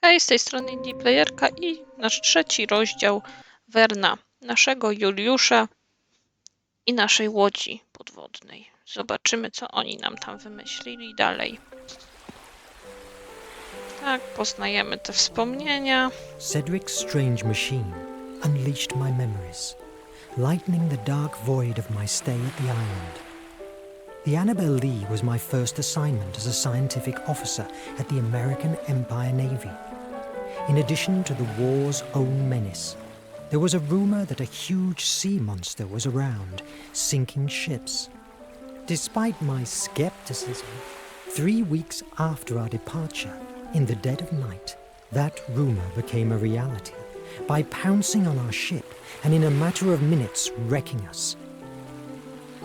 Hej, z tej strony Indie Playerka i nasz trzeci rozdział Werna, naszego Juliusza i naszej łodzi podwodnej. Zobaczymy, co oni nam tam wymyślili dalej. Tak, poznajemy te wspomnienia. Cedric's strange machine unleashed my memories, lightening the dark void of my stay at the island. The Annabel Lee was my first assignment as a scientific officer at the American Empire Navy. In addition to the war's own menace, there was a rumor that a huge sea monster was around, sinking ships. Despite my skepticism, 3 weeks after our departure, in the dead of night, that rumor became a reality by pouncing on our ship and in a matter of minutes wrecking us.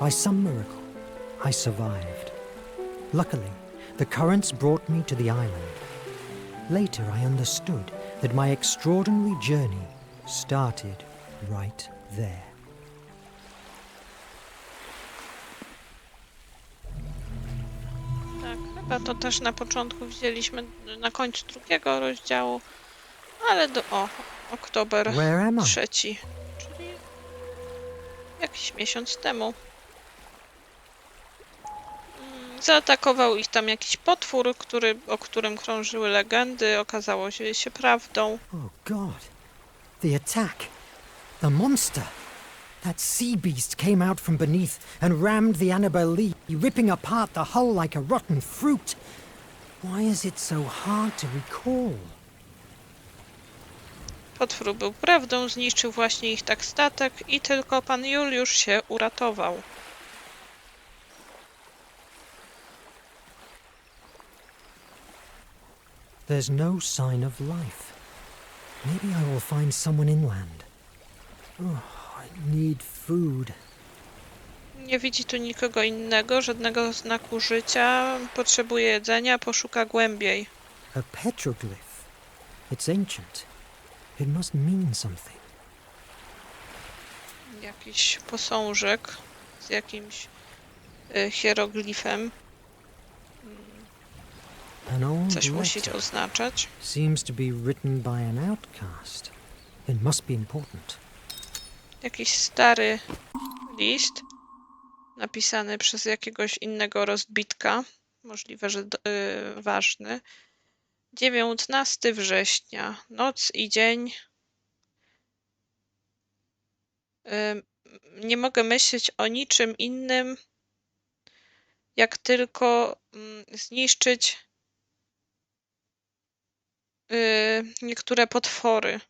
By some miracle, I survived. Luckily, the currents brought me to the island. Later, I understood that my extraordinary journey started right there. Tak, chyba to też na początku widzieliśmy, na końcu drugiego rozdziału, ale oktober Where am I? 3, czyli jakiś miesiąc temu. Zaatakował ich tam jakiś potwór, o którym krążyły legendy. Okazało się prawdą. Oh God, the attack! The monster! That sea beast came out from beneath and rammed the Annabel Lee, ripping apart the hull like a rotten fruit. Why is it so hard to recall? Potwór był prawdą, zniszczył właśnie ich tak statek i tylko pan Juliusz się uratował. There's no sign of life. Maybe I will find someone inland. Oh, I need food. Nie widzi tu nikogo innego, żadnego znaku życia. Potrzebuje jedzenia, poszuka głębiej. A petroglyph. It's ancient. It must mean something. Jakiś posążek z jakimś hieroglifem. An old Coś musi letter. oznaczać. Seems to be written by an outcast. It must be important. Jakiś stary list napisany przez jakiegoś innego rozbitka. Możliwe, że ważny. 19 września. Noc i dzień. Nie mogę myśleć o niczym innym, jak tylko zniszczyć niektóre potwory.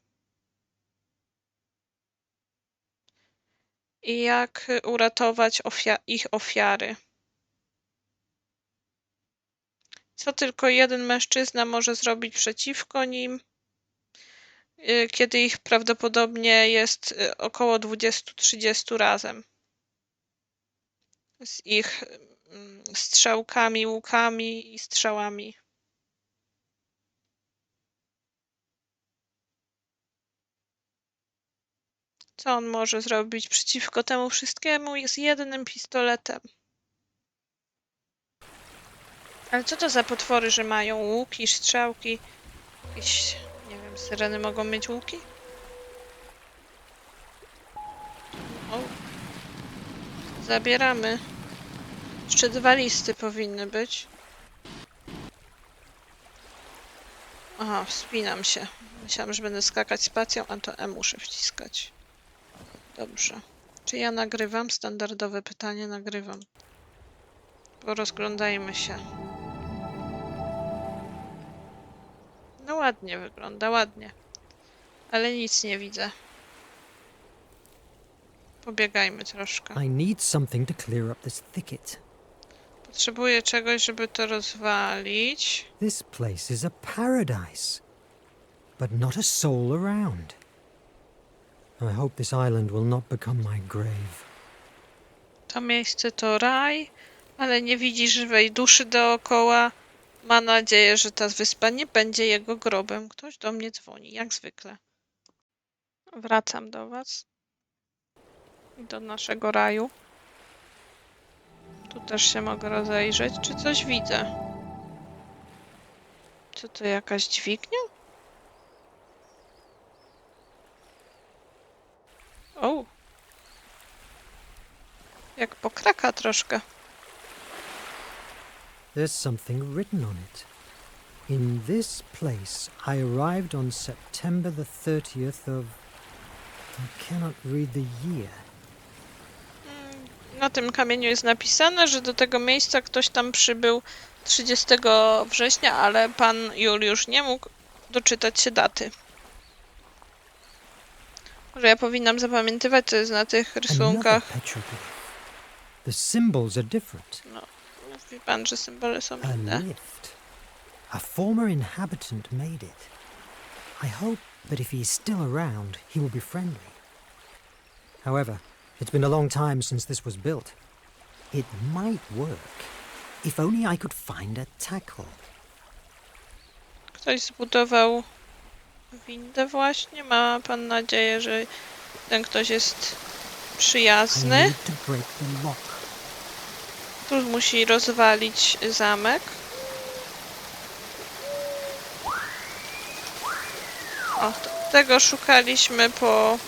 I jak uratować ich ofiary. Co tylko jeden mężczyzna może zrobić przeciwko nim, kiedy ich prawdopodobnie jest około 20-30 razem. Z ich strzałkami, łukami i strzałami. Co on może zrobić przeciwko temu wszystkiemu? Jest jednym pistoletem. Ale co to za potwory, że mają łuki, strzałki? Jakieś, nie wiem, syreny mogą mieć łuki? O. Zabieramy. Jeszcze 2 listy powinny być. Aha, wspinam się. Myślałam, że będę skakać spacją, a to E muszę wciskać. Dobrze. Czy ja nagrywam? Standardowe pytanie, nagrywam. Porozglądajmy się. No ładnie wygląda, ładnie. Ale nic nie widzę. Pobiegajmy troszkę. I need something to clear up this thicket. Potrzebuję czegoś, żeby to rozwalić. This place is a paradise, but not a soul around. I hope this island will not become my grave. To miejsce to raj, ale nie widzi żywej duszy dookoła. Ma nadzieję, że ta wyspa nie będzie jego grobem. Ktoś do mnie dzwoni, jak zwykle. Wracam do was. I do naszego raju. Tu też się mogę rozejrzeć. Czy coś widzę? Co to, jakaś dźwignia? Jak pokraka troszkę. There's something written on it. In this place I arrived on September the 30th of... I cannot read the year. Na tym kamieniu jest napisane, że do tego miejsca ktoś tam przybył 30 września, ale pan Juliusz nie mógł doczytać się daty. Może ja powinnam zapamiętywać, co jest na tych Another rysunkach. petroglyph. The symbols are different. No, mówi pan, że symbole są A inne. lift. A former inhabitant made it. I hope that if he is still around, he will be friendly. However, it's been a long time since this was built. It might work, if only I could find a tackle. Ktoś zbudował windę właśnie. Ma pan nadzieję, że ten ktoś jest I przyjazny. need to break the lock. Tu musi rozwalić zamek. O, tego szukaliśmy po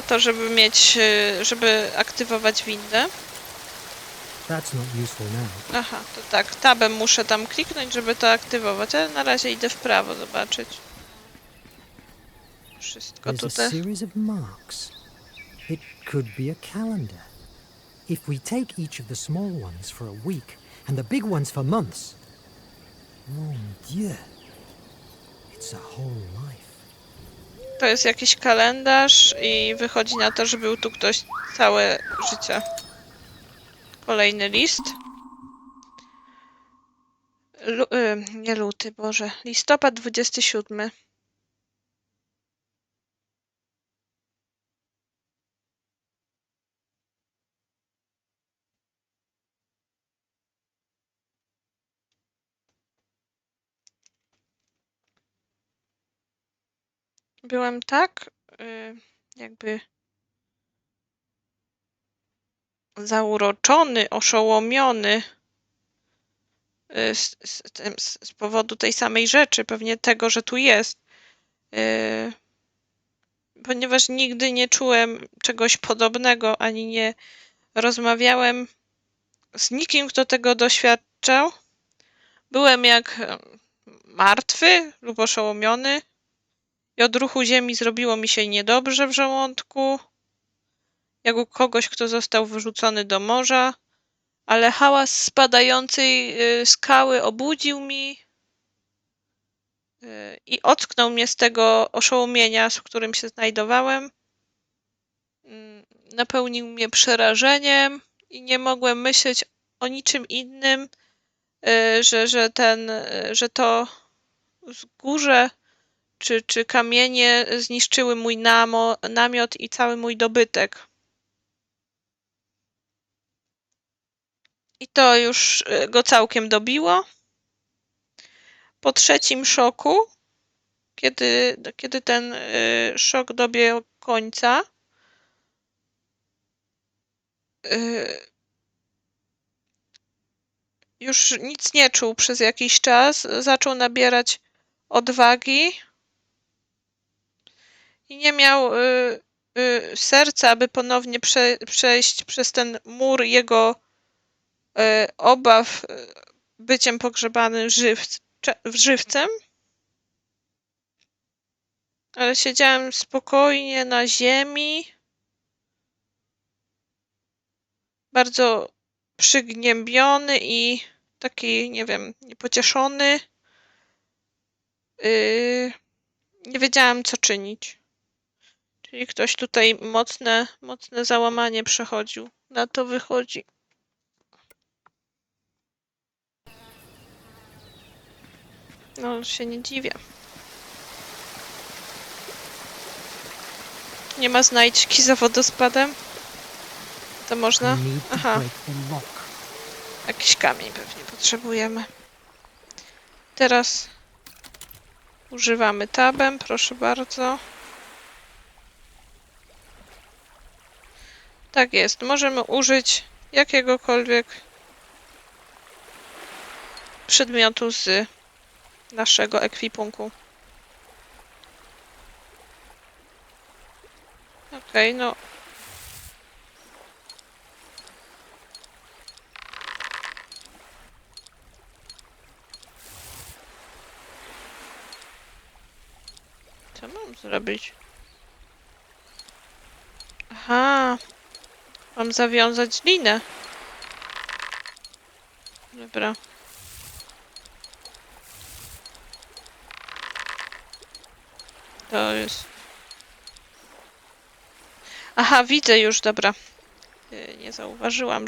to, żeby mieć, żeby aktywować windę. That's not useful now. Aha, to tak, tabem muszę tam kliknąć, żeby to aktywować, ale na razie idę w prawo zobaczyć. Wszystko There's a tutaj. series of marks. It could be a calendar. If we take each of the small ones for a week and the big ones for months, mon Dieu, it's a whole life. To jest jakiś kalendarz i wychodzi na to, że był tu ktoś całe życie. Kolejny list. Nie luty, Boże. Listopad 27. Byłem tak jakby zauroczony, oszołomiony z powodu tej samej rzeczy, pewnie tego, że tu jest. Ponieważ nigdy nie czułem czegoś podobnego, ani nie rozmawiałem z nikim, kto tego doświadczał. Byłem jak martwy lub oszołomiony i od ruchu ziemi zrobiło mi się niedobrze w żołądku, jak u kogoś, kto został wyrzucony do morza, ale hałas spadającej skały obudził mi i ocknął mnie z tego oszołomienia, w którym się znajdowałem. Napełnił mnie przerażeniem i nie mogłem myśleć o niczym innym, że to wzgórze czy kamienie zniszczyły mój namiot i cały mój dobytek. I to już go całkiem dobiło. Po trzecim szoku, kiedy ten szok dobiegł końca, już nic nie czuł przez jakiś czas, zaczął nabierać odwagi i nie miał serca, aby ponownie przejść przez ten mur jego obaw byciem pogrzebanym żywcem. Ale siedziałem spokojnie na ziemi, bardzo przygnębiony i taki, nie wiem, niepocieszony. Nie wiedziałam, co czynić. Czyli ktoś tutaj mocne załamanie przechodził. Na to wychodzi. No, się nie dziwię. Nie ma znajdźki za wodospadem? To można? I need to Aha, break the lock. jakiś kamień pewnie potrzebujemy. Teraz używamy tabem, proszę bardzo. Tak jest, możemy użyć jakiegokolwiek przedmiotu z naszego ekwipunku. Okej, no. Co mam zrobić? Aha. Mam zawiązać linę. Dobra. To jest... Aha, widzę już, dobra. Nie zauważyłam,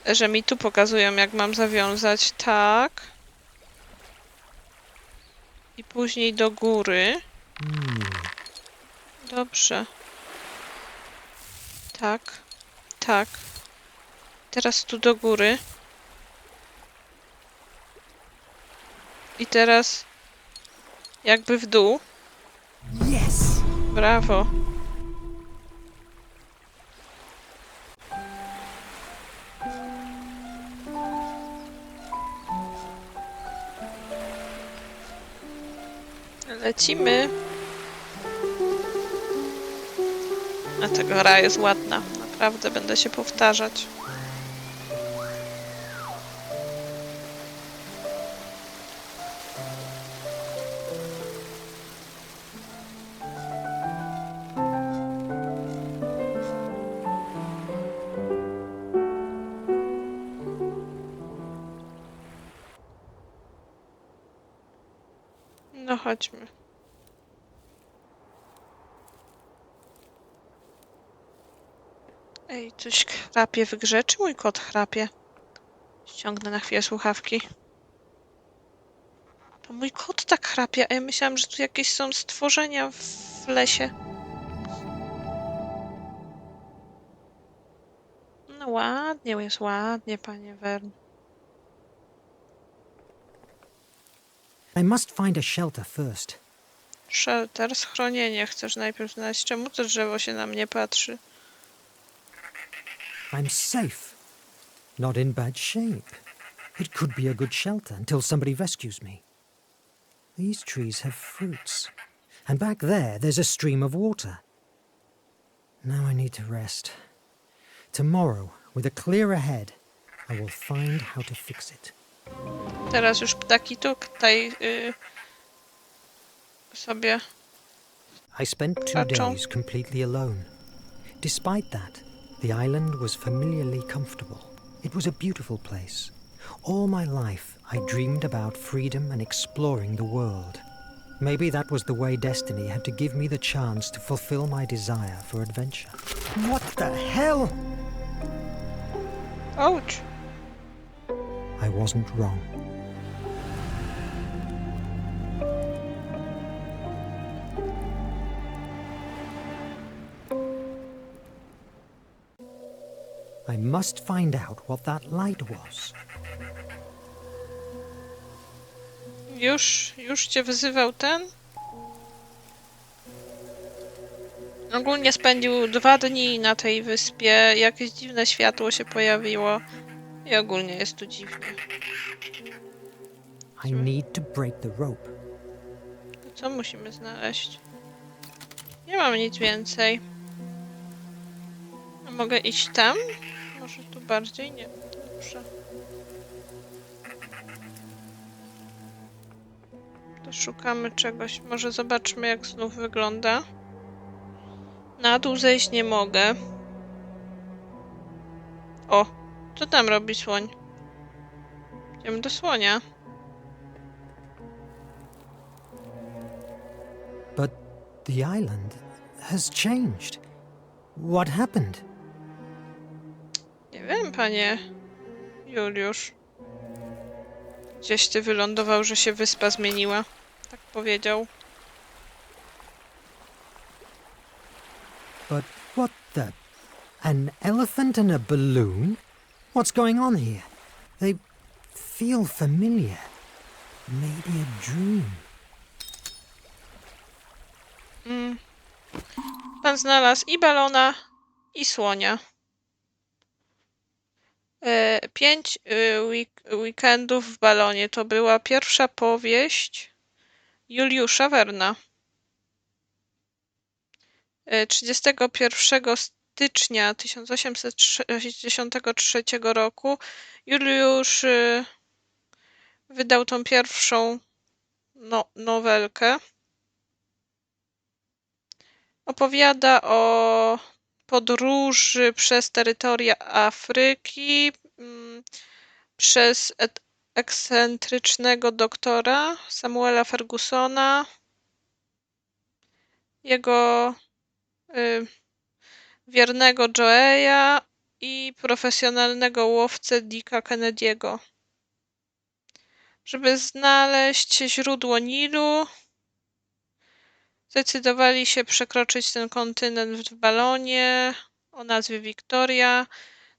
że mi tu pokazują, jak mam zawiązać. Tak. I później do góry. Dobrze. Tak. Tak. Teraz tu do góry. I teraz jakby w dół. Yes! Brawo. Lecimy. A ta gra jest ładna. Naprawdę będę się powtarzać. No chodźmy. Ej, coś chrapie w grze, czy mój kot chrapie? Ściągnę na chwilę słuchawki. To mój kot tak chrapie, a ja myślałam, że tu jakieś są stworzenia w lesie. No ładnie, jest ładnie, panie Wern. I must find a shelter first. Shelter, schronienie chcesz najpierw znaleźć. Czemu to drzewo się na mnie patrzy? I'm safe. Not in bad shape. It could be a good shelter until somebody rescues me. These trees have fruits. And back there, there's a stream of water. Now I need to rest. Tomorrow, with a clearer head, I will find how to fix it. Teraz już ptaki tutaj sobie... I spent 2 Patrzą. days completely alone. Despite that, the island was familiarly comfortable. It was a beautiful place. All my life, I dreamed about freedom and exploring the world. Maybe that was the way destiny had to give me the chance to fulfill my desire for adventure. What the hell? Ouch! I wasn't wrong. I must find out what that light was. Już cię wyzywał ten? Ogólnie spędził 2 dni na tej wyspie. Jakieś dziwne światło się pojawiło. I ogólnie jest tu dziwnie. I need to break the rope. To co musimy znaleźć? Nie mam nic więcej. A mogę iść tam? Może tu bardziej? Nie. Dobrze. To szukamy czegoś. Może zobaczmy, jak znów wygląda. Na dół zejść nie mogę. O! Co tam robi słoń? Idziemy do słonia. But the island has changed. What happened? Nie wiem, panie Juliusz. Gdzieś ty wylądował, że się wyspa zmieniła. Tak powiedział. But what the... An elephant and a balloon? What's going on here? They feel familiar. Maybe a dream. Pan znalazł i balona, i słonia. 5 weekendów w balonie. To była pierwsza powieść Juliusza Werna. 31 stycznia 1863 roku Juliusz wydał tą pierwszą nowelkę. Opowiada o podróży przez terytoria Afryki, przez ekscentrycznego doktora Samuela Fergusona, jego wiernego Joeya i profesjonalnego łowcę Dicka Kennedy'ego. Żeby znaleźć źródło Nilu, zdecydowali się przekroczyć ten kontynent w balonie o nazwie Victoria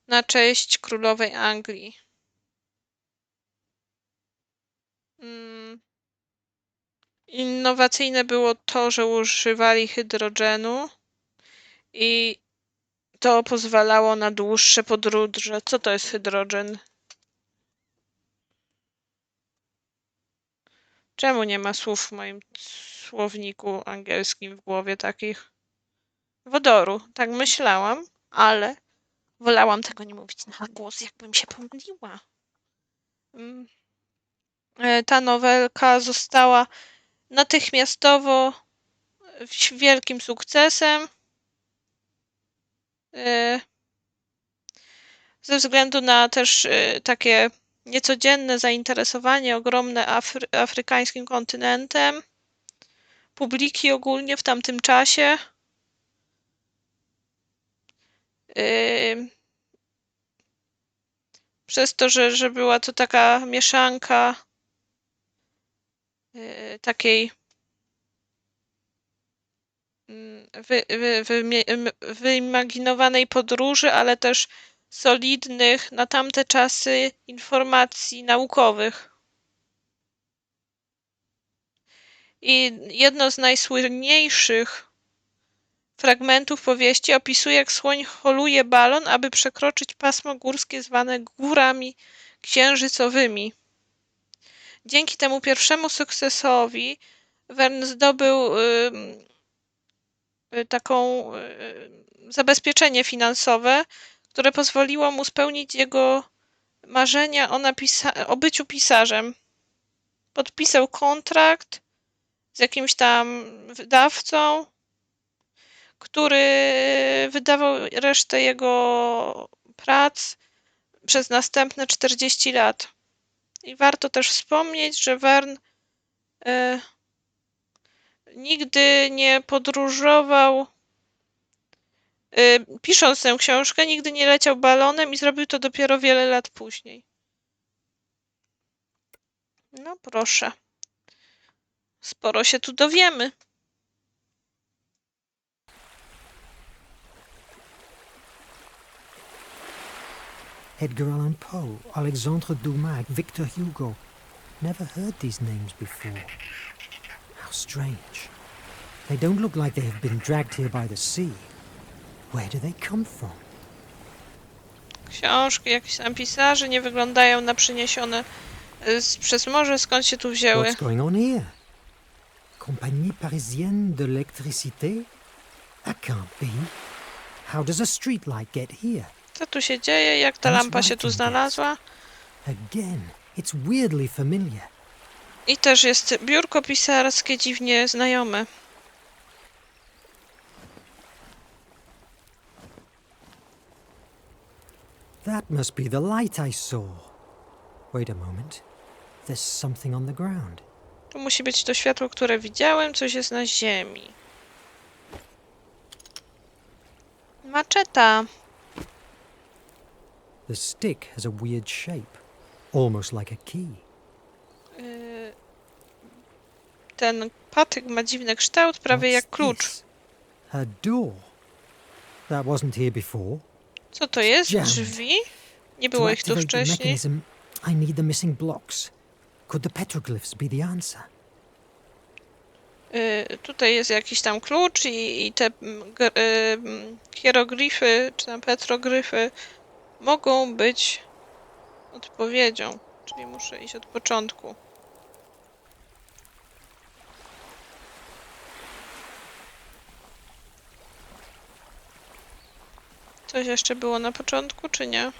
na cześć królowej Anglii. Innowacyjne było to, że używali hydrogenu i to pozwalało na dłuższe podróże. Co to jest hydrogen? Czemu nie ma słów w moim słowniku angielskim w głowie takich? Wodoru. Tak myślałam, ale wolałam tego nie mówić na głos, jakbym się pomyliła. Ta nowelka została natychmiastowo wielkim sukcesem. Ze względu na też takie niecodzienne zainteresowanie ogromne afrykańskim kontynentem, publiki ogólnie w tamtym czasie. Przez to, że była to taka mieszanka takiej wyimaginowanej podróży, ale też solidnych na tamte czasy informacji naukowych. I jedno z najsłynniejszych fragmentów powieści opisuje, jak słoń holuje balon, aby przekroczyć pasmo górskie zwane górami księżycowymi. Dzięki temu pierwszemu sukcesowi Verne zdobył taką zabezpieczenie finansowe, które pozwoliło mu spełnić jego marzenia o byciu pisarzem. Podpisał kontrakt z jakimś tam wydawcą, który wydawał resztę jego prac przez następne 40 lat. I warto też wspomnieć, że Verne nigdy nie podróżował, pisząc tę książkę, nigdy nie leciał balonem i zrobił to dopiero wiele lat później. No proszę. Sporo się tu dowiemy. Edgar Allan Poe, Alexandre Dumas, Victor Hugo. Never heard these names before. How strange. They don't look like they have been dragged here by the sea. Where do they come from? Książki jakichś tam pisarzy nie wyglądają na przyniesione przez morze. Skąd się tu wzięły? What's going on here? Compagnie Parisienne de l'Électricité? That can't be. How does a streetlight get here? Co tu się dzieje? Jak ta lampa się tu znalazła? Again, it's weirdly familiar. I też jest biurko pisarskie dziwnie znajome. That must be the light I saw. Wait a moment. There's something on the ground. Tu musi być to światło, które widziałem. Coś jest na ziemi. Maczeta. The stick has a weird shape, almost like a key. Ten patyk ma dziwny kształt, prawie jak klucz. A door. That wasn't here before. Co to jest? Jammed. Drzwi? Nie To było ich tu activate the wcześniej. mechanism, I need the missing blocks. Could the petroglyphs be the answer? Tutaj jest jakiś tam klucz i te hieroglify, czy tam petrogryfy mogą być odpowiedzią. Czyli muszę iść od początku. Coś jeszcze było na początku, czy nie?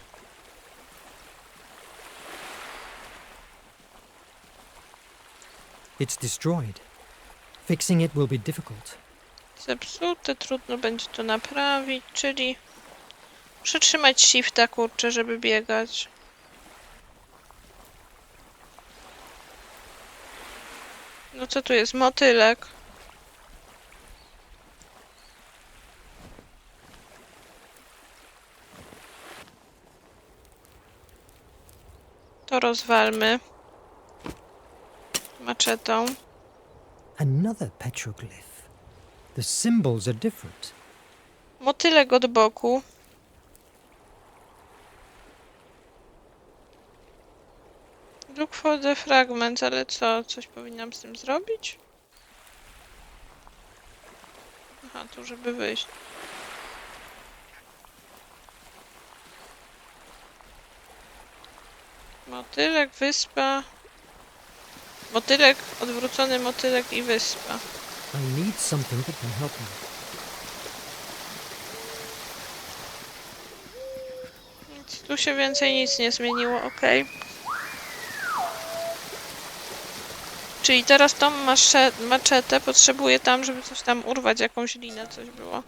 It's destroyed. Fixing it will be difficult. Zepsute, trudno będzie to naprawić, czyli przytrzymać shifta, kurczę, żeby biegać. No co tu jest? Motylek. To rozwalmy maczetą. Another petroglyph. The symbols are different. Motylek od boku. Look for the fragments, ale co? Coś powinnam z tym zrobić? Aha, tu żeby wyjść. Motylek, wyspa. Motylek, odwrócony motylek i wyspa. I need something that can help me. Więc tu się więcej nic nie zmieniło, ok. Czyli teraz tą maczetę potrzebuję tam, żeby coś tam urwać, jakąś linę, coś było.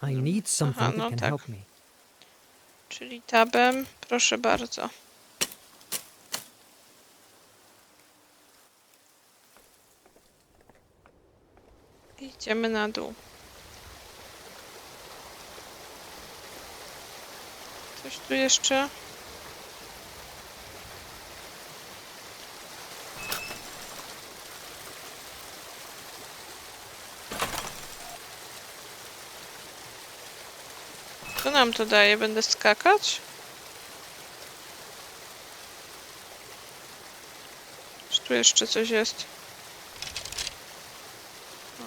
I need something Aha, that no can tak. help me. Czyli tabem, proszę bardzo. Idziemy na dół. Coś tu jeszcze? Co nam to daje? Będę skakać? Czy tu jeszcze coś jest? O.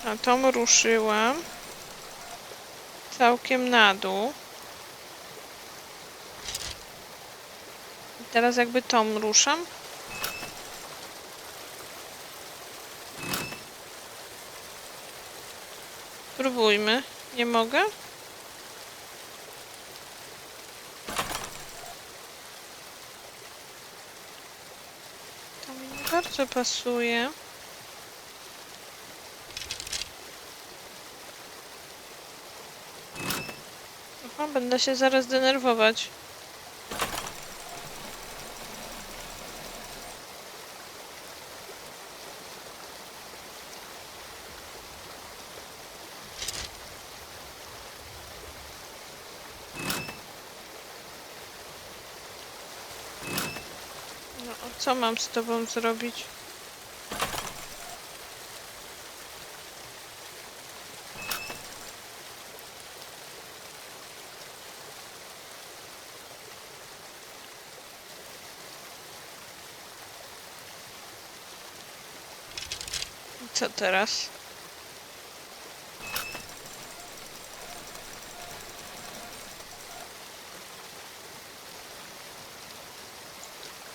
A tą ruszyłam. Całkiem na dół. I teraz jakby tą ruszam. Spróbujmy. Nie mogę? To mi nie bardzo pasuje. Aha, będę się zaraz denerwować. No, a co mam z tobą zrobić? I co teraz?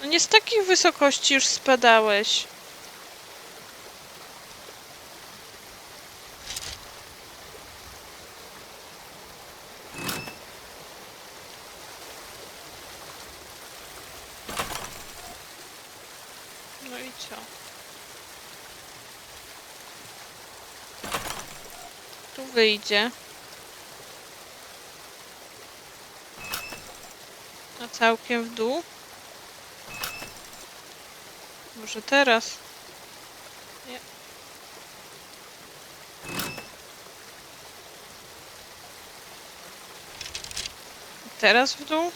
No nie z takich wysokości już spadałeś. No i co? Tu wyjdzie. A całkiem w dół? Może teraz? Nie. Teraz w dół?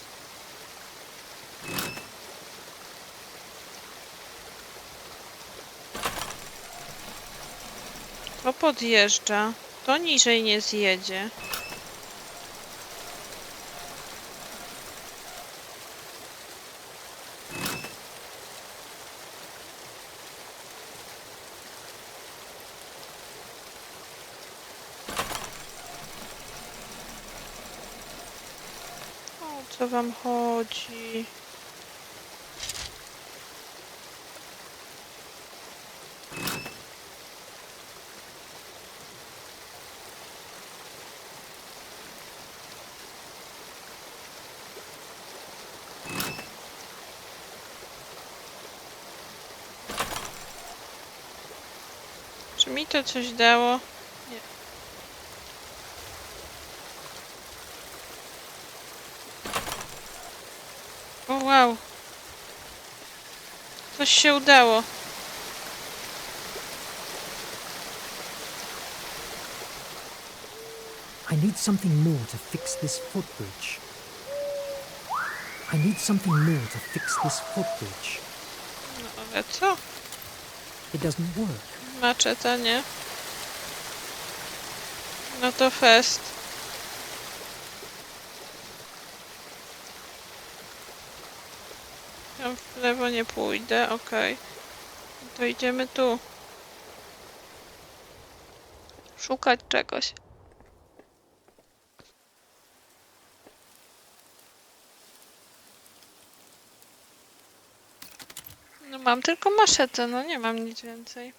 To podjeżdża. To niżej nie zjedzie. O co wam chodzi? mi to coś dało? Nie. O wow. Coś się udało. I need something more to fix this footbridge. I need something more to fix this footbridge. No ale co? It doesn't work. Maczeta, nie? No to fest. Tam w lewo nie pójdę, okej. No to idziemy tu. Szukać czegoś. No mam tylko maszetę, no nie mam nic więcej.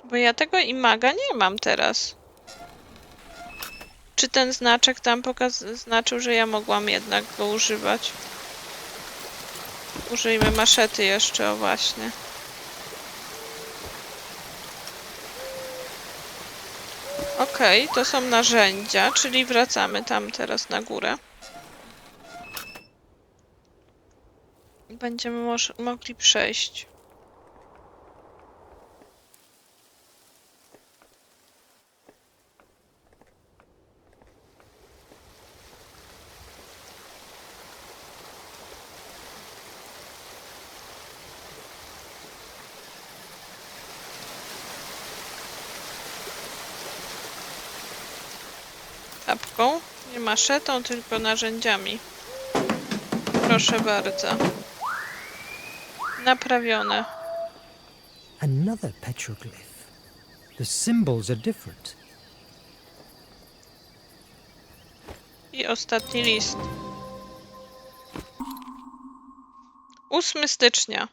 Bo ja tego imaga nie mam teraz. Czy ten znaczek tam znaczył, że ja mogłam jednak go używać? Użyjmy maszety jeszcze, o właśnie. Okej, to są narzędzia, czyli wracamy tam teraz na górę. Będziemy mogli przejść. Apką, nie maszetą, tylko narzędziami. Proszę bardzo. Naprawione. Another petroglyph. The symbols are different. I ostatni list. 8 stycznia.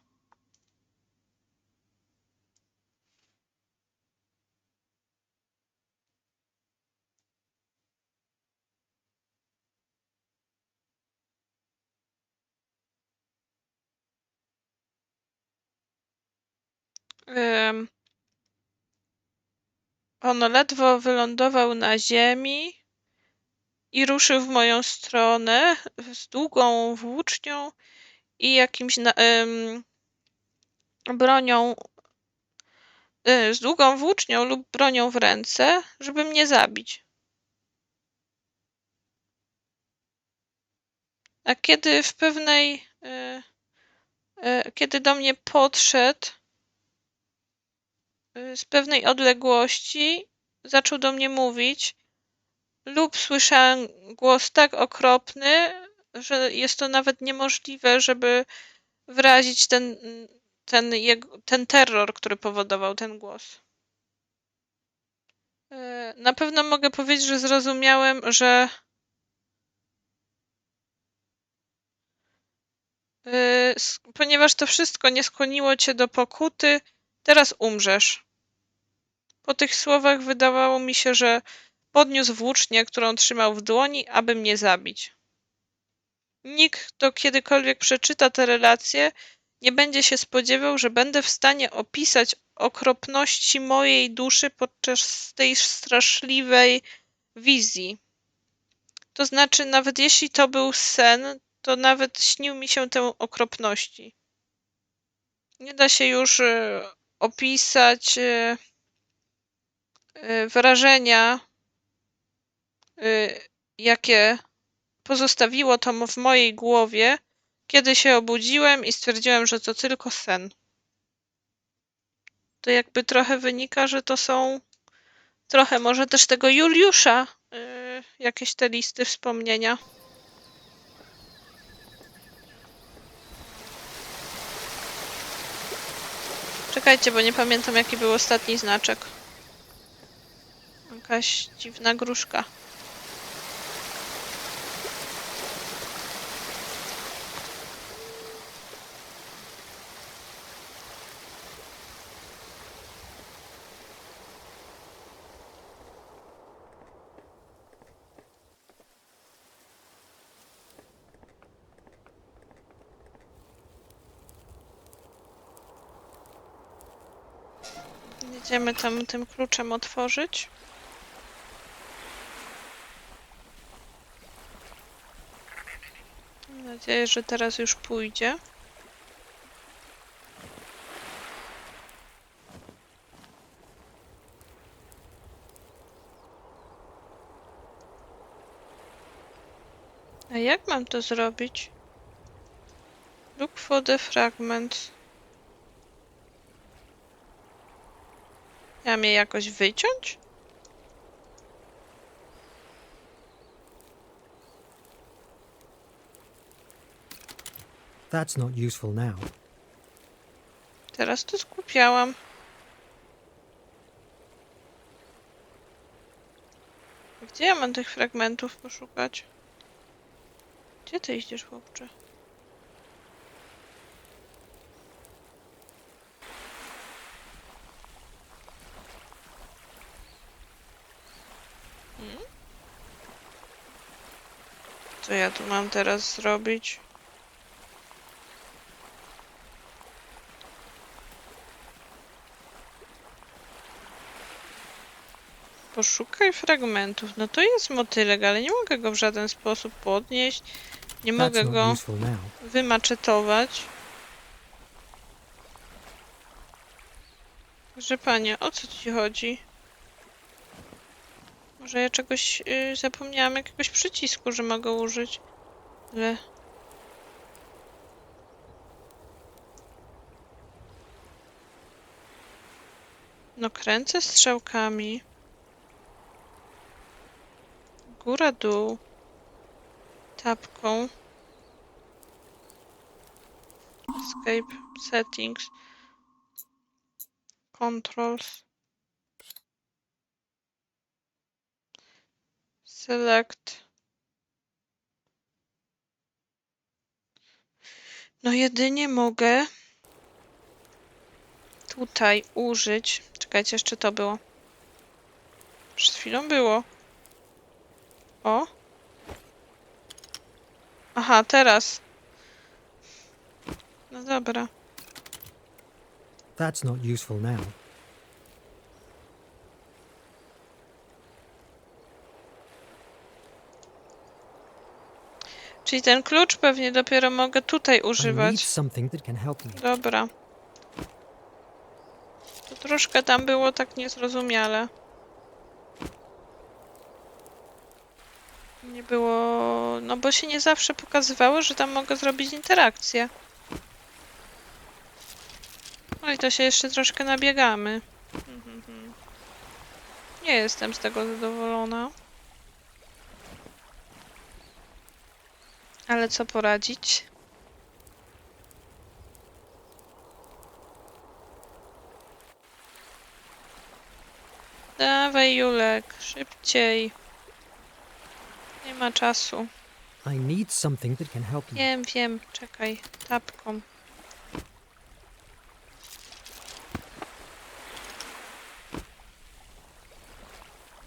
On ledwo wylądował na ziemi i ruszył w moją stronę z długą włócznią i jakimś bronią, z długą włócznią lub bronią w ręce, żeby mnie zabić. A kiedy w pewnej, kiedy do mnie podszedł z pewnej odległości, zaczął do mnie mówić, lub słyszałem głos tak okropny, że jest to nawet niemożliwe, żeby wyrazić ten terror, który powodował ten głos. Na pewno mogę powiedzieć, że zrozumiałem, że ponieważ to wszystko nie skłoniło cię do pokuty, teraz umrzesz. Po tych słowach wydawało mi się, że podniósł włócznię, którą trzymał w dłoni, aby mnie zabić. Nikt, kto kiedykolwiek przeczyta te relacje, nie będzie się spodziewał, że będę w stanie opisać okropności mojej duszy podczas tej straszliwej wizji. To znaczy, nawet jeśli to był sen, to nawet śnił mi się te okropności. Nie da się już opisać wrażenia, jakie pozostawiło to w mojej głowie, kiedy się obudziłem i stwierdziłem, że to tylko sen. To jakby trochę wynika, że to są trochę może też tego Juliusza, jakieś te listy wspomnienia. Czekajcie, bo nie pamiętam, jaki był ostatni znaczek. Jakaś dziwna gruszka. Idziemy tam tym kluczem otworzyć. Mam nadzieję, że teraz już pójdzie. A jak mam to zrobić? Look for the fragment. Ja mam je jakoś wyciąć? That's not useful now. Teraz to skupiałam. Gdzie ja mam tych fragmentów poszukać? Gdzie ty idziesz, chłopcze? Co ja tu mam teraz zrobić? Poszukaj fragmentów. No to jest motylek, ale nie mogę go w żaden sposób podnieść. Nie mogę That's not go useful now. wymaczetować. Proszę panie, o co ci chodzi? Może ja czegoś zapomniałam, jakiegoś przycisku, że mogę użyć. Ale... No kręcę strzałkami. Góra, dół. Tapką. Escape. Settings. Controls. Select. No jedynie mogę tutaj użyć. Czekajcie, jeszcze to było. Przed chwilą było. O. Aha, teraz. No dobra. That's not useful now. Czyli ten klucz pewnie dopiero mogę tutaj I need używać. something that can help me. Dobra. To troszkę tam było tak niezrozumiale. Nie było... No bo się nie zawsze pokazywało, że tam mogę zrobić interakcję. No i to się jeszcze troszkę nabiegamy. Nie jestem z tego zadowolona. Ale co poradzić? Dawaj, Julek, szybciej. Nie ma czasu. I need something that can help me. Wiem, czekaj. Tapką.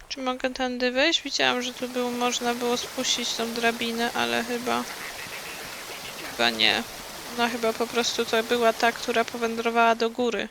Czy mogę tędy wejść? Widziałam, że tu można było spuścić tą drabinę, ale chyba nie. No chyba po prostu to była ta, która powędrowała do góry.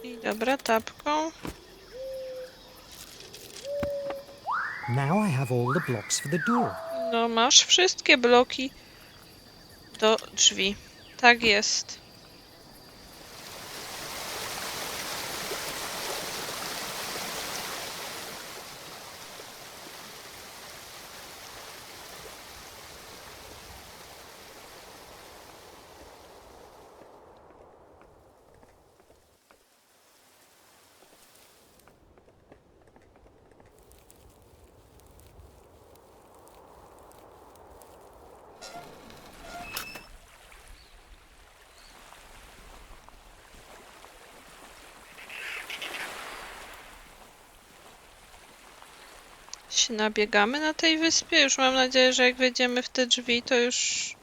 I dobra, tapką. Now I have all the blocks for the door. No masz wszystkie bloki do drzwi. Tak jest. Się nabiegamy na tej wyspie. Już mam nadzieję, że jak wejdziemy w te drzwi, to już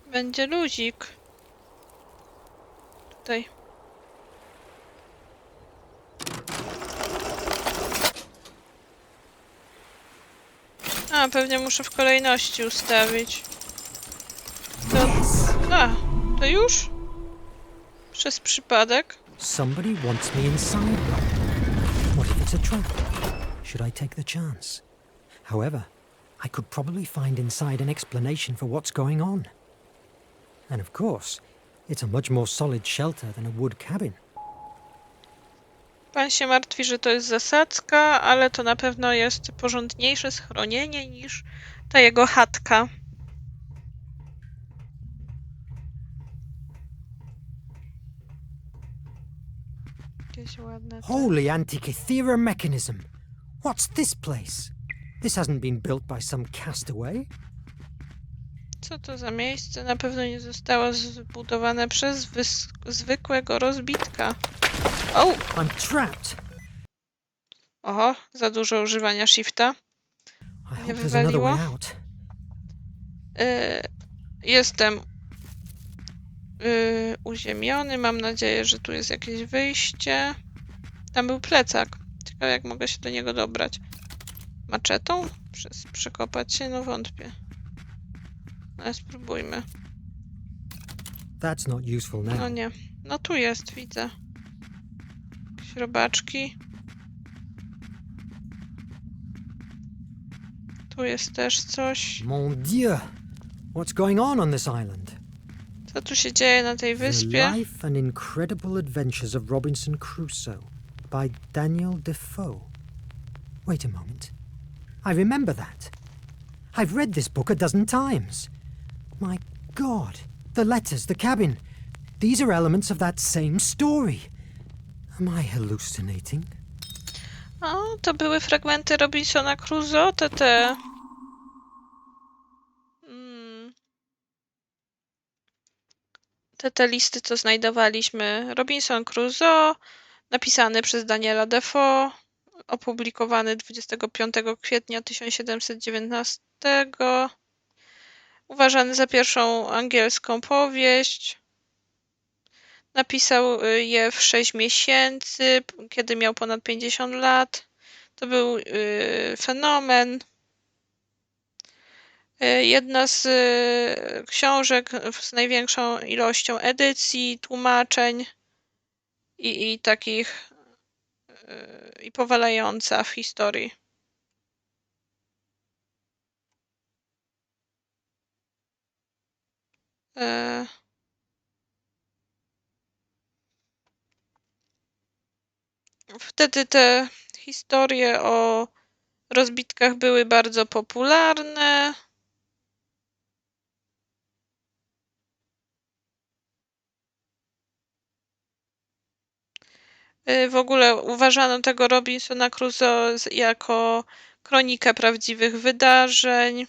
będzie luzik. Tutaj. A, pewnie muszę w kolejności ustawić. To już? Przez przypadek? Somebody wants me inside. What if it's a trap? Should I take the chance? However, I could probably find inside an explanation for what's going on. And of course, it's a much more solid shelter than a wood cabin. Pan się martwi, że to jest zasadzka, ale to na pewno jest porządniejsze schronienie niż ta jego chatka. Jakieś ładne te... Holy Antikythera mechanism! What's this place? This hasn't been built by some castaway. Co to za miejsce? Na pewno nie zostało zbudowane przez zwykłego rozbitka. O! I'm trapped. Oho, za dużo używania shifta. I Nie hope there's another wywaliło. way out. Jestem uziemiony. Mam nadzieję, że tu jest jakieś wyjście. Tam był plecak. Ciekawe, jak mogę się do niego dobrać. Maczetą? Przekopać się? No wątpię. Ale spróbujmy. That's not useful now. No nie. No tu jest, widzę. Jakieś robaczki. Tu jest też coś. Mon Dieu! What's going on this island? Co tu się dzieje na tej The wyspie? Life and Incredible Adventures of Robinson Crusoe by Daniel Defoe. Wait a moment. I remember that. I've read this book a dozen times. My God, the letters, the cabin. These are elements of that same story. Am I hallucinating? O, to były fragmenty Robinsona Crusoe, te. Te listy, co znajdowaliśmy. Robinson Crusoe, napisany przez Daniela Defoe, opublikowany 25 kwietnia 1719. Uważany za pierwszą angielską powieść. Napisał je w 6 miesięcy, kiedy miał ponad 50 lat. To był fenomen. Jedna z książek z największą ilością edycji, tłumaczeń i takich i powalająca w historii. Wtedy te historie o rozbitkach były bardzo popularne. W ogóle uważano tego Robinsona Crusoe jako kronikę prawdziwych wydarzeń.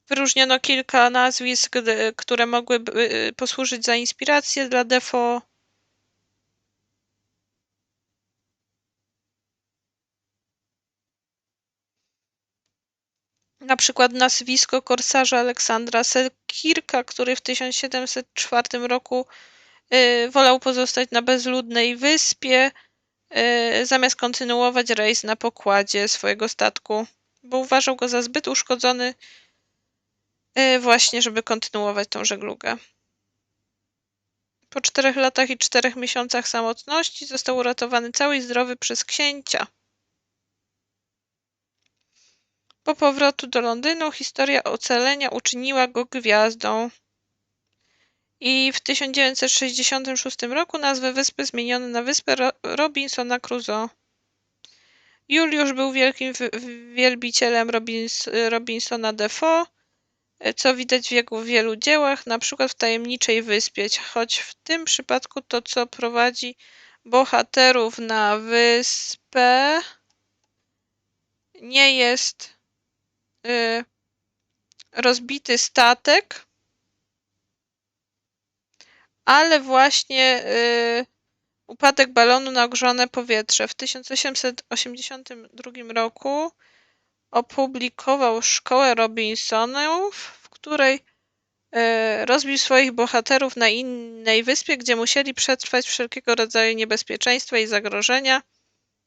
Wyróżniono kilka nazwisk, które mogłyby posłużyć za inspirację dla Defoe. Na przykład nazwisko korsarza Aleksandra Selkirka, który w 1704 roku wolał pozostać na bezludnej wyspie, zamiast kontynuować rejs na pokładzie swojego statku, bo uważał go za zbyt uszkodzony właśnie, żeby kontynuować tą żeglugę. Po 4 latach i 4 miesiącach samotności został uratowany cały i zdrowy przez księcia. Po powrotu do Londynu historia ocalenia uczyniła go gwiazdą. I w 1966 roku nazwę wyspy zmieniono na wyspę Robinsona Crusoe. Juliusz był wielkim wielbicielem Robinsona Defoe, co widać w jego wielu dziełach, na przykład w Tajemniczej Wyspie, choć w tym przypadku to, co prowadzi bohaterów na wyspę, nie jest rozbity statek, ale właśnie Upadek balonu na ogrzane powietrze. W 1882 roku opublikował Szkołę Robinsonów, w której rozbił swoich bohaterów na innej wyspie, gdzie musieli przetrwać wszelkiego rodzaju niebezpieczeństwa i zagrożenia,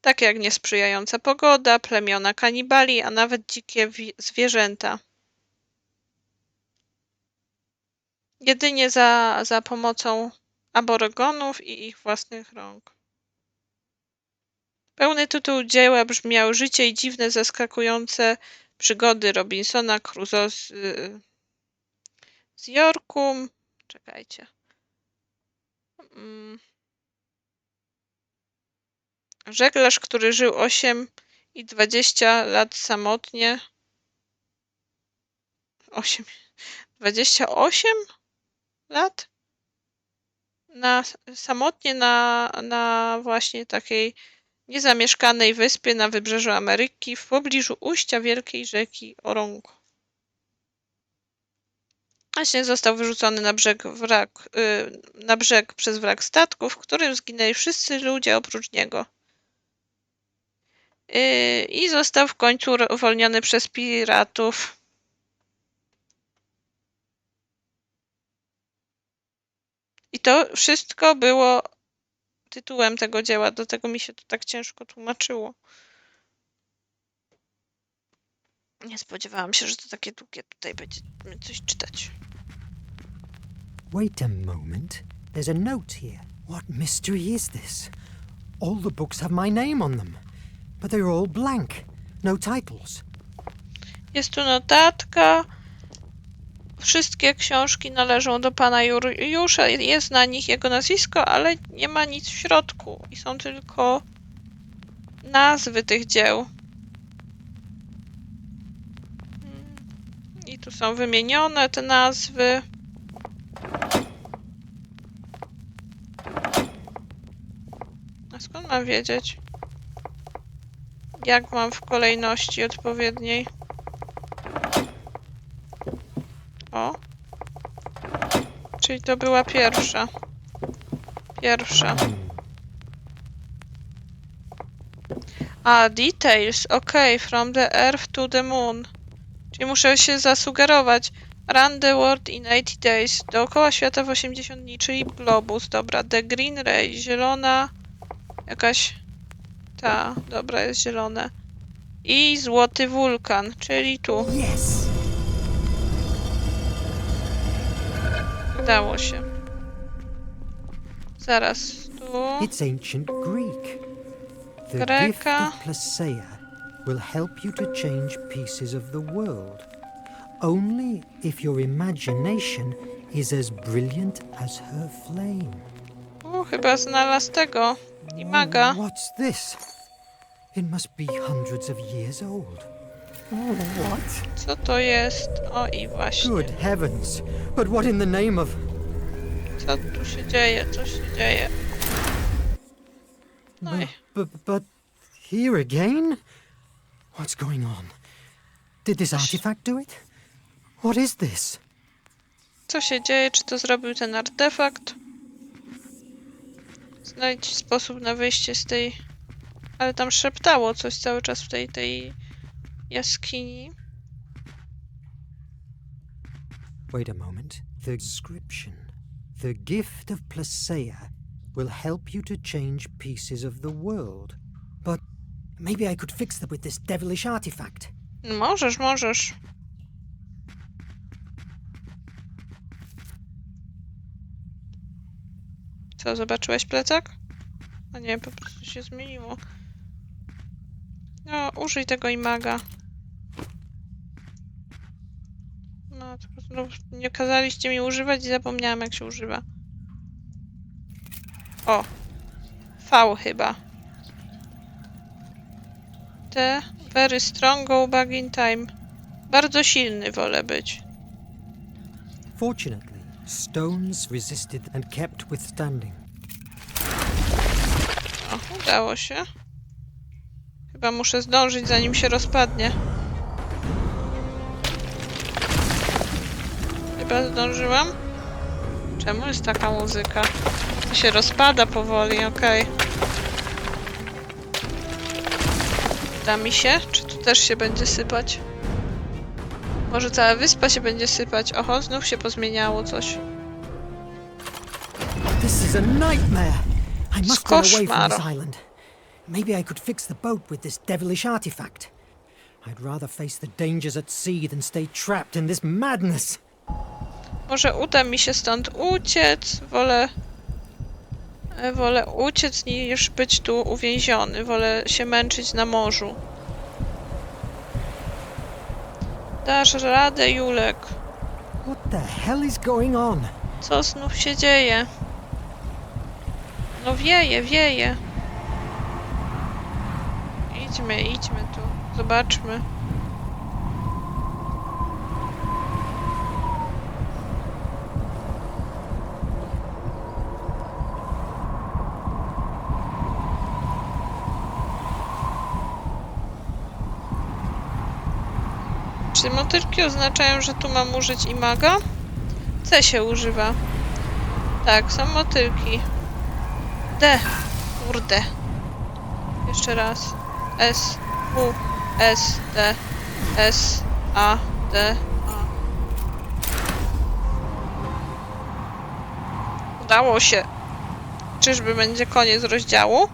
takie jak niesprzyjająca pogoda, plemiona kanibali, a nawet dzikie zwierzęta. Jedynie za pomocą aborygonów i ich własnych rąk. Pełny tytuł dzieła brzmiał Życie i dziwne, zaskakujące przygody Robinsona Crusoe z Yorku. Czekajcie. Żeglarz, który żył 8 i 20 lat samotnie. 28 lat? Samotnie na właśnie takiej niezamieszkanej wyspie na wybrzeżu Ameryki w pobliżu ujścia wielkiej rzeki Orongo. Właśnie został wyrzucony na brzeg przez wrak statku, w którym zginęli wszyscy ludzie oprócz niego. I został w końcu uwolniony przez piratów. I to wszystko było tytułem tego dzieła, do tego mi się to tak ciężko tłumaczyło. Nie spodziewałam się, że to takie długie tutaj będziemy coś czytać. Wait a moment. There's a note here. What mystery is this? All the books have my name on them, but they're all blank. No titles. Jest tu notatka. Wszystkie książki należą do pana Juliusza. Jest na nich jego nazwisko, ale nie ma nic w środku. I są tylko nazwy tych dzieł. I tu są wymienione te nazwy. A skąd mam wiedzieć? Jak mam w kolejności odpowiedniej? O. Czyli to była pierwsza. A, details. Ok, from the Earth to the Moon. Czyli muszę się zasugerować. Run the world in 80 days. Dookoła świata w 80 dni, czyli globus. Dobra, the green ray. Zielona. Jakaś... Ta, dobra, jest zielone. I złoty wulkan, czyli tu. Yes. Udało się. Zaraz, tu. It's ancient Greek. The gift Greka. of Placeia will help you to change pieces of the world. Only if your imagination is as brilliant as her flame. Chyba znalazł tego. Imaga. What's this? It must be hundreds of years old. What? Co to jest? O i właśnie. Good heavens! But what in the name of... Co tu się dzieje? Co się dzieje? No i... But here again? What's going on? Did this artifact do it? What is this? Co się dzieje? Czy to zrobił ten artefakt? Znajdź sposób na wyjście z tej... Ale tam szeptało coś cały czas w tej jaskini. Wait a moment. The inscription. The gift of Placeia will help you to change pieces of the world. But maybe I could fix that with this devilish artifact. Możesz. Co, zobaczyłeś plecak? A nie, po prostu się zmieniło. No, użyj tego imaga. No, to po prostu nie kazaliście mi używać i zapomniałam, jak się używa. O! V chyba. T. Very strong, go back in time. Bardzo silny wolę być. Fortunately, stones resisted and kept withstanding. O, udało się. Chyba muszę zdążyć, zanim się rozpadnie. Chyba zdążyłam? Czemu jest taka muzyka? To się rozpada powoli, okej. Da mi się? Czy tu też się będzie sypać? Może cała wyspa się będzie sypać. Oho, znów się pozmieniało coś. This is a nightmare. I must get away from Koszmar. this island. Maybe I could fix the boat with this devilish artifact. I'd rather face the dangers at sea than stay trapped in this madness. Może uda mi się stąd uciec. Wolę uciec niż być tu uwięziony. Wolę się męczyć na morzu. Dasz radę, Julek. What the hell is going on? Co znów się dzieje? No wieje. Idźmy tu. Zobaczmy. Czy motylki oznaczają, że tu mam użyć imaga? C się używa. Tak, są motylki. D. Kurde. Jeszcze raz. S, U, S, D, S, A, D, A. Udało się. Czyżby będzie koniec rozdziału?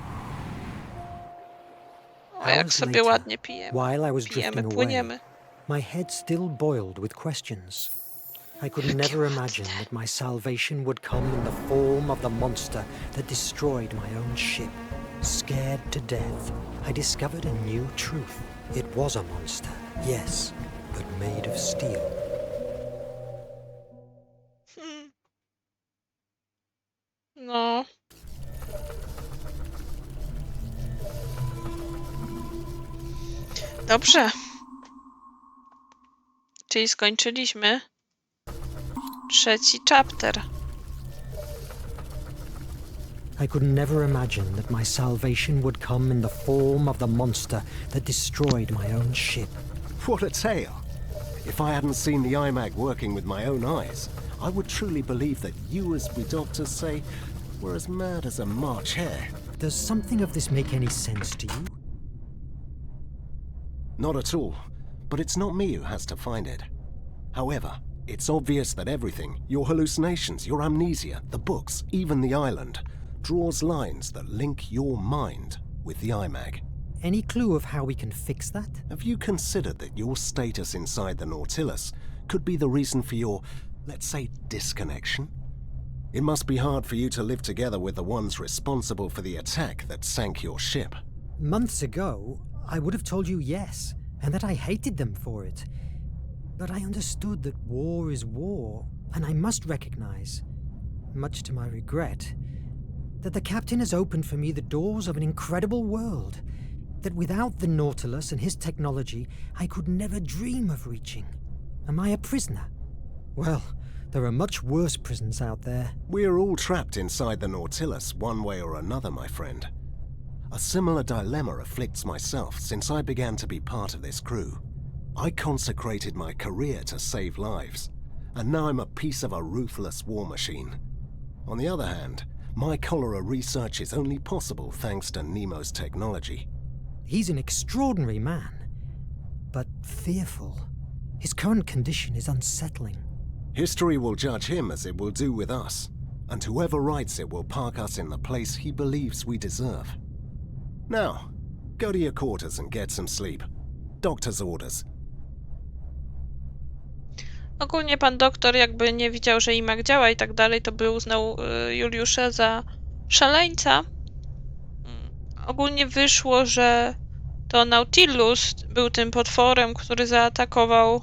O, jak sobie ładnie pijemy. While I was drifting away, Płyniemy. my head still boiled with questions. I could never imagine that my salvation would come in the form of the monster that destroyed my own ship. Scared to death, I discovered a new truth. It was a monster, yes, but made of steel. No. Dobrze. Czyli skończyliśmy 3. chapter. I could never imagine that my salvation would come in the form of the monster that destroyed my own ship. What a tale! If I hadn't seen the iMac working with my own eyes, I would truly believe that you, as we doctors say, were as mad as a March hare. Does something of this make any sense to you? Not at all, but it's not me who has to find it. However, it's obvious that everything, your hallucinations, your amnesia, the books, even the island, draws lines that link your mind with the iMac. Any clue of how we can fix that? Have you considered that your status inside the Nautilus could be the reason for your, let's say, disconnection? It must be hard for you to live together with the ones responsible for the attack that sank your ship. Months ago, I would have told you yes, and that I hated them for it. But I understood that war is war, and I must recognize, much to my regret, that the captain has opened for me the doors of an incredible world that without the Nautilus and his technology, I could never dream of reaching. Am I a prisoner? Well, there are much worse prisons out there. We're all trapped inside the Nautilus one way or another, my friend. A similar dilemma afflicts myself since I began to be part of this crew. I consecrated my career to save lives, and now I'm a piece of a ruthless war machine. On the other hand, my cholera research is only possible thanks to Nemo's technology. He's an extraordinary man, but fearful. His current condition is unsettling. History will judge him as it will do with us, and whoever writes it will park us in the place he believes we deserve. Now, go to your quarters and get some sleep. Doctor's orders. Ogólnie pan doktor jakby nie widział, że iMac działa i tak dalej, to by uznał Juliusza za szaleńca. Ogólnie wyszło, że to Nautilus był tym potworem, który zaatakował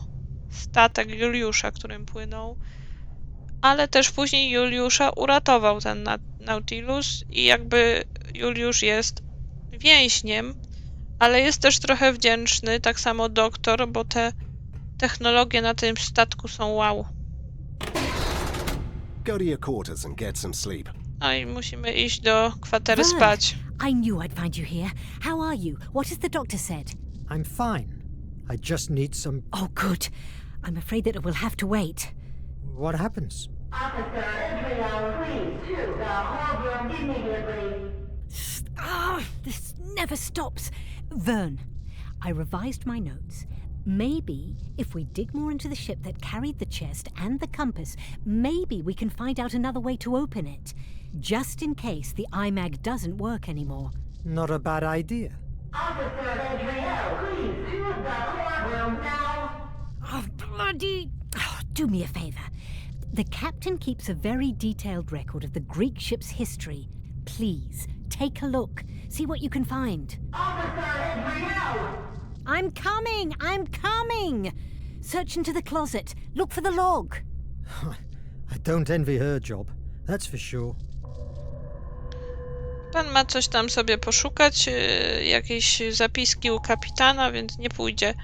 statek Juliusza, którym płynął. Ale też później Juliusza uratował ten Nautilus i jakby Juliusz jest więźniem, ale jest też trochę wdzięczny, tak samo doktor, bo te technologie na tym statku są wow. Go to your quarters and get some sleep. No i musimy iść do kwatery Vern, spać. I knew I'd find you here. How are you? What has the doctor said? I'm fine. I just need some... Oh, good. I'm afraid that it will have to wait. What happens? Officer Israel, please, to the whole room immediately. This never stops. Vern, I revised my notes. Maybe if we dig more into the ship that carried the chest and the compass, maybe we can find out another way to open it. Just in case the IMAG doesn't work anymore. Not a bad idea. Officer Israel, please, to the courtroom now. Oh, bloody... Oh, do me a favor. The captain keeps a very detailed record of the Greek ship's history. Please, take a look. See what you can find. Officer Israel! I'm coming! I'm coming! Search into the closet. Look for the log. I don't envy her job, that's for sure. Pan ma coś tam sobie poszukać, jakieś zapiski u kapitana, więc nie pójdzie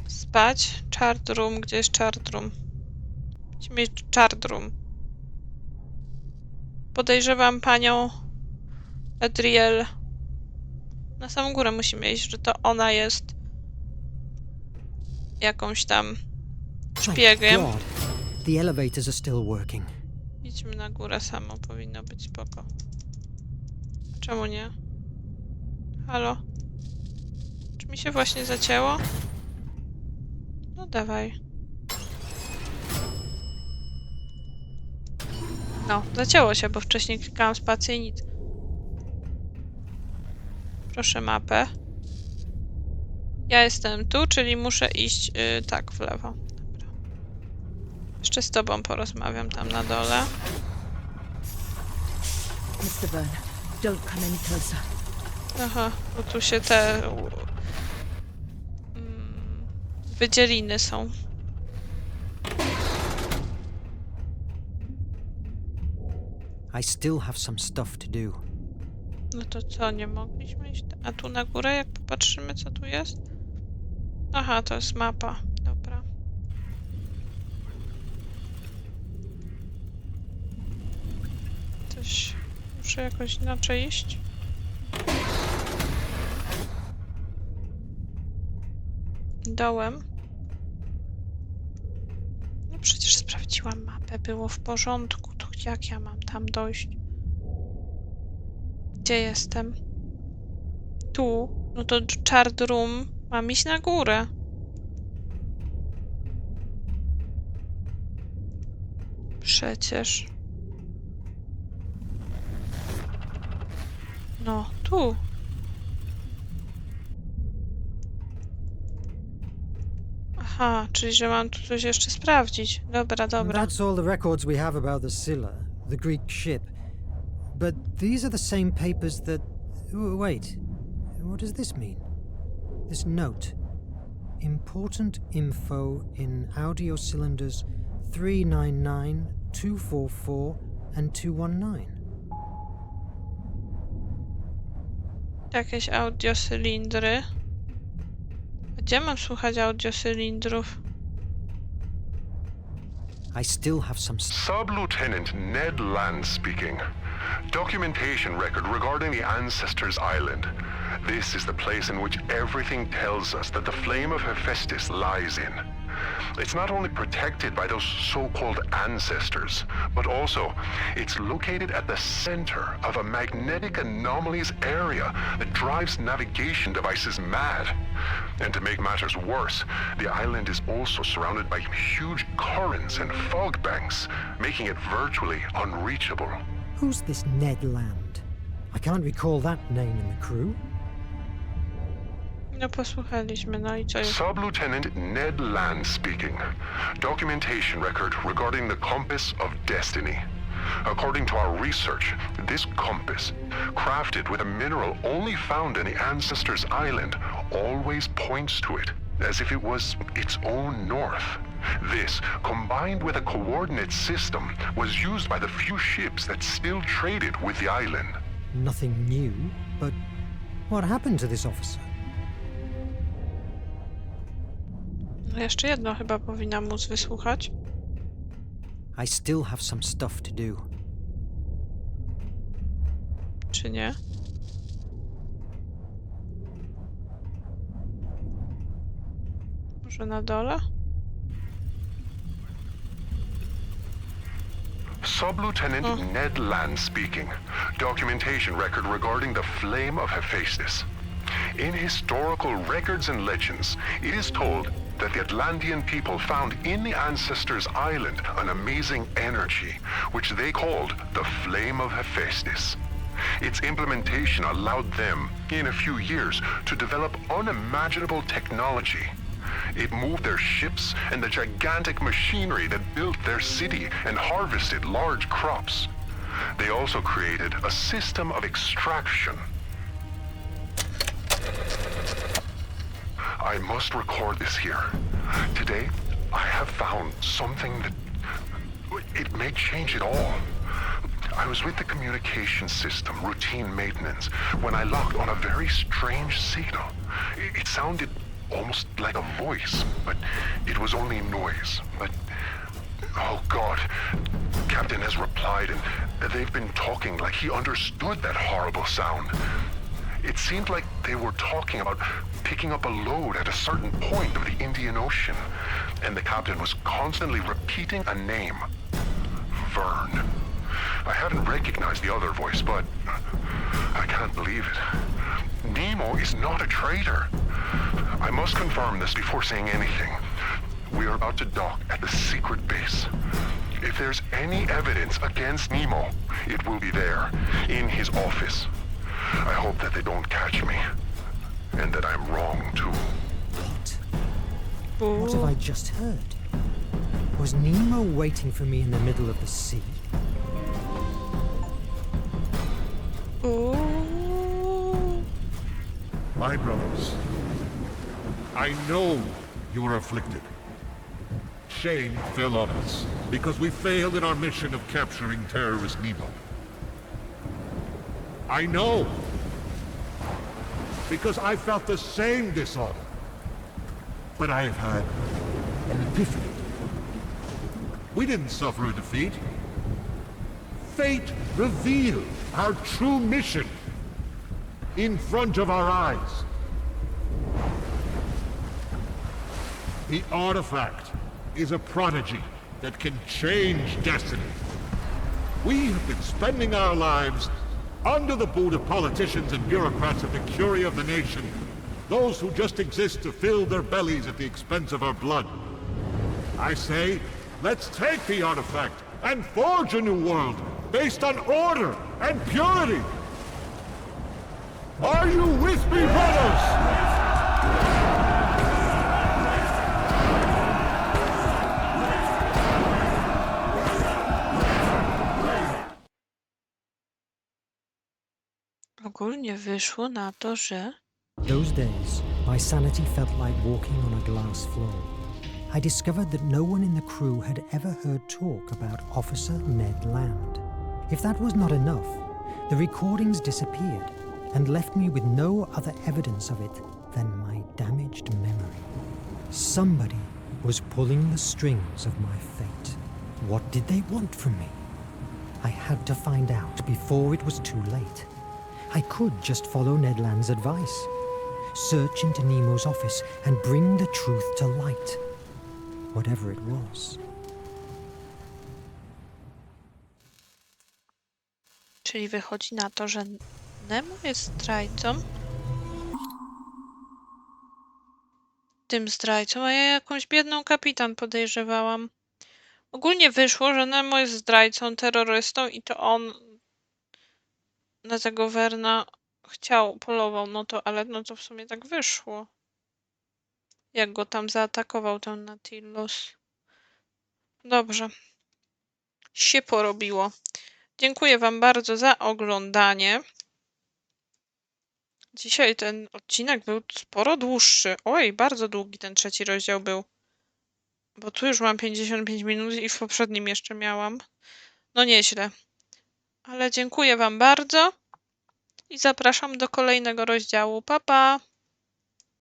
spać. Chart room, gdzie jest chart room? Musimy mieć chart room. Podejrzewam panią Adriel. Na samą górę musimy iść, że to ona jest jakąś tam Thank szpiegiem. God. The elevators are still working. Idźmy na górę samo, powinno być spoko. Czemu nie? Halo? Czy mi się właśnie zacięło? No dawaj. No, zacięło się, bo wcześniej klikałam spację i nic. Proszę mapę. Ja jestem tu, czyli muszę iść tak w lewo. Dobra. Jeszcze z tobą porozmawiam tam na dole. Mr. Vern, don't come any closer. Aha, bo tu się te wydzieliny są. I still have some stuff to do. No to co, nie mogliśmy iść? A tu na górę, jak popatrzymy, co tu jest? Aha, to jest mapa. Dobra. Coś... Muszę jakoś inaczej iść? Dołem. No przecież sprawdziłam mapę, było w porządku. To jak ja mam tam dojść? Gdzie jestem? Tu. No to chart room. Mam iść na górę. Przecież. No, tu. Aha, czyli że mam tu coś jeszcze sprawdzić. Dobra, dobra. That's all the records we have about the Scylla, the Greek ship. But these are the same papers that... Wait, what does this mean? This note. Important info in audio cylinders 399, 244 and 219. Jakieś audiocylindry. Gdzie mam słuchać audiocylindrów? I still have some... Sub-Lieutenant Ned Land speaking. Documentation record regarding the Ancestors Island. This is the place in which everything tells us that the flame of Hephaestus lies in. It's not only protected by those so-called ancestors, but also it's located at the center of a magnetic anomalies area that drives navigation devices mad. And to make matters worse, the island is also surrounded by huge currents and fog banks, making it virtually unreachable. Who's this Ned Land? I can't recall that name in the crew. No posłuchaliśmy, no i co jest? Sub-Lieutenant Ned Land speaking. Documentation record regarding the Compass of Destiny. According to our research, this compass, crafted with a mineral only found in the Ancestors Island, always points to it, as if it was its own north. This, combined with a coordinate system, was used by the few ships that still traded with the island. Nothing new, but what happened to this officer? No jeszcze jedno chyba powinna móc wysłuchać. I still have some stuff to do. Czy nie? Może na dole? Sub-Lieutenant Ned Land speaking. Documentation record regarding the Flame of Hephaestus. In historical records and legends, it is told that the Atlantean people found in the Ancestors' Island an amazing energy, which they called the Flame of Hephaestus. Its implementation allowed them, in a few years, to develop unimaginable technology. It moved their ships and the gigantic machinery that built their city and harvested large crops. They also created a system of extraction. I must record this here. Today, I have found something that... it may change it all. I was with the communication system, routine maintenance, when I locked on a very strange signal. It sounded almost like a voice, but it was only noise. But, oh God, Captain has replied, and they've been talking like he understood that horrible sound. It seemed like they were talking about picking up a load at a certain point of the Indian Ocean, and the captain was constantly repeating a name. Vern. I haven't recognized the other voice, but I can't believe it. Nemo is not a traitor. I must confirm this before saying anything. We are about to dock at the secret base. If there's any evidence against Nemo, it will be there, in his office. I hope that they don't catch me, and that I'm wrong too. What? What have I just heard? Was Nemo waiting for me in the middle of the sea? Ooh. My brothers, I know you are afflicted. Shame fell on us because we failed in our mission of capturing terrorist Nemo. I know, because I felt the same dishonor. But I have had an epiphany. We didn't suffer a defeat. Fate revealed our true mission in front of our eyes. The artifact is a prodigy that can change destiny. We have been spending our lives under the boot of politicians and bureaucrats of the Curia of the nation, those who just exist to fill their bellies at the expense of our blood. I say, let's take the artifact and forge a new world based on order and purity. Are you with me, brothers? Ogólnie wyszło na to, że Those days, my sanity felt like walking on a glass floor. I discovered that no one in the crew had ever heard talk about Officer Ned Land. If that was not enough, the recordings disappeared and left me with no other evidence of it than my damaged memory. Somebody was pulling the strings of my fate. What did they want from me? I had to find out before it was too late. I could just follow Ned Land's advice. Search into Nemo's office and bring the truth to light. Whatever it was. czyli wychodzi na to, że Nemo jest zdrajcą. Tym zdrajcą, a ja jakąś biedną kapitan podejrzewałam. Ogólnie wyszło, że Nemo jest zdrajcą, terrorystą i to on na tego Verna polował, ale to w sumie tak wyszło. Jak go tam zaatakował ten Nautilus. Dobrze. Się porobiło. Dziękuję wam bardzo za oglądanie. Dzisiaj ten odcinek był sporo dłuższy. Oj, bardzo długi ten trzeci rozdział był. Bo tu już mam 55 minut i w poprzednim jeszcze miałam. No nieźle. Ale dziękuję wam bardzo i zapraszam do kolejnego rozdziału. Pa, pa!